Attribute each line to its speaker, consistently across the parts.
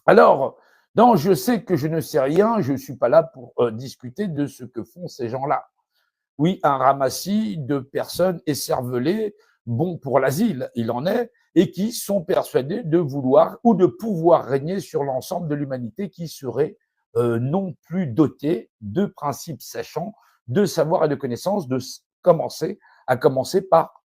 Speaker 1: Alors, dans je sais que je ne sais rien, je ne suis pas là pour discuter de ce que font ces gens-là. Oui, un ramassis de personnes écervelées, bon pour l'asile, il en est, et qui sont persuadés de vouloir ou de pouvoir régner sur l'ensemble de l'humanité qui serait non plus dotée de principes sachants, de savoir et de connaissances, à commencer par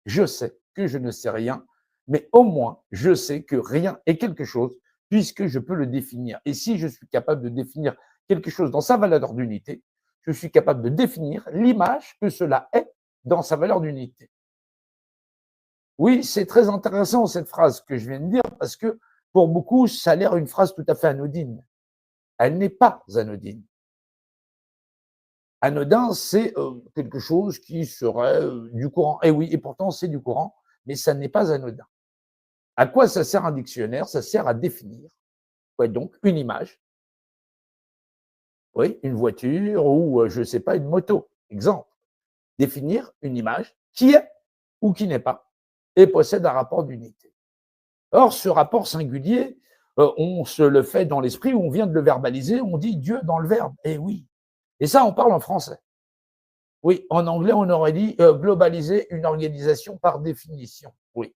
Speaker 1: je sais que je ne sais rien, mais au moins je sais que rien est quelque chose puisque je peux le définir. Et si je suis capable de définir quelque chose dans sa valeur d'unité, je suis capable de définir l'image que cela est dans sa valeur d'unité. Oui, c'est très intéressant cette phrase que je viens de dire parce que pour beaucoup, ça a l'air une phrase tout à fait anodine. Elle n'est pas anodine. Anodin, c'est quelque chose qui serait du courant. Et oui, et pourtant c'est du courant, mais ça n'est pas anodin. À quoi ça sert un dictionnaire? Ça sert à définir, ouais, donc une image, oui, une voiture ou je ne sais pas, une moto. Exemple, définir une image qui est ou qui n'est pas et possède un rapport d'unité. Or, ce rapport singulier, on se le fait dans l'esprit, on vient de le verbaliser, on dit Dieu dans le verbe. Eh oui. Et ça, on parle en français. Oui, en anglais, on aurait dit globaliser une organisation par définition. Oui.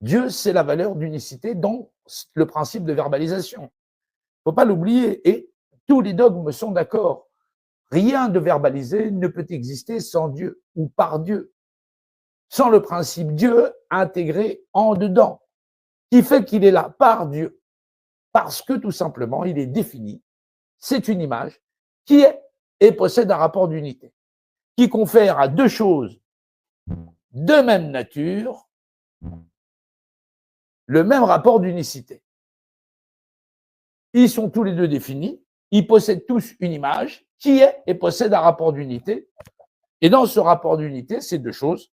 Speaker 1: Dieu, c'est la valeur d'unicité dans le principe de verbalisation. Il ne faut pas l'oublier. Et tous les dogmes sont d'accord. Rien de verbalisé ne peut exister sans Dieu ou par Dieu, sans le principe Dieu intégré en dedans, qui fait qu'il est là par Dieu, parce que tout simplement, il est défini. C'est une image qui est et possède un rapport d'unité, qui confère à deux choses de même nature le même rapport d'unicité. Ils sont tous les deux définis, ils possèdent tous une image qui est et possède un rapport d'unité. Et dans ce rapport d'unité, ces deux choses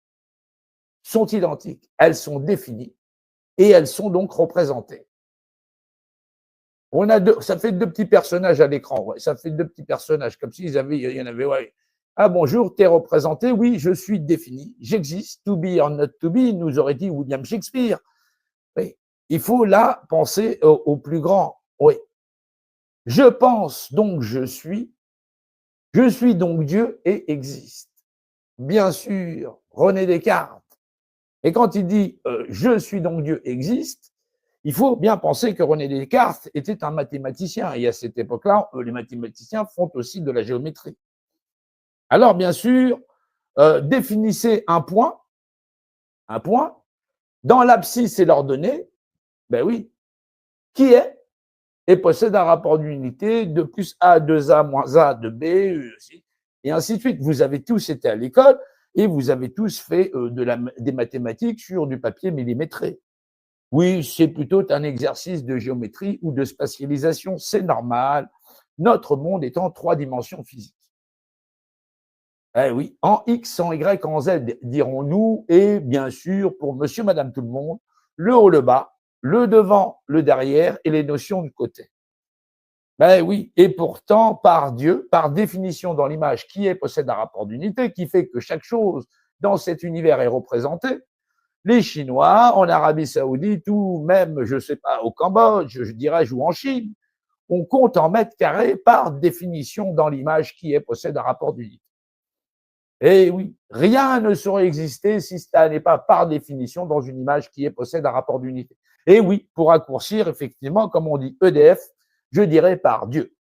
Speaker 1: sont identiques, elles sont définies et elles sont donc représentées. On a ça fait deux petits personnages à l'écran, ouais, ça fait deux petits personnages, comme s'ils avaient, il y en avait, ouais. Ah bonjour, t'es représenté, oui, je suis défini, j'existe, to be or not to be, nous aurait dit William Shakespeare. Oui. Il faut là penser au plus grand. Oui. Je pense donc je suis donc Dieu et existe. Bien sûr, René Descartes. Et quand il dit je suis donc Dieu existe, il faut bien penser que René Descartes était un mathématicien. Et à cette époque-là, les mathématiciens font aussi de la géométrie. Alors, bien sûr, définissez un point, dans l'abscisse et l'ordonnée, ben oui, qui est et possède un rapport d'unité de plus A, 2A, moins A, de B, et ainsi de suite. Vous avez tous été à l'école et vous avez tous fait des mathématiques sur du papier millimétré. Oui, c'est plutôt un exercice de géométrie ou de spatialisation, c'est normal. Notre monde est en 3 dimensions physiques. Eh oui, en X, en Y, en Z, dirons-nous, et bien sûr, pour monsieur, madame, tout le monde, le haut, le bas, le devant, le derrière et les notions de côté. Ben oui, et pourtant, par Dieu, par définition dans l'image qui est, possède un rapport d'unité, qui fait que chaque chose dans cet univers est représentée. Les Chinois, en Arabie Saoudite, ou même, je ne sais pas, au Cambodge, je dirais, ou en Chine, on compte en mètres carrés par définition dans l'image qui est, possède un rapport d'unité. Et oui, rien ne saurait exister si ça n'est pas par définition dans une image qui est, possède un rapport d'unité. Et oui, pour raccourcir, effectivement, comme on dit EDF, je dirais par Dieu.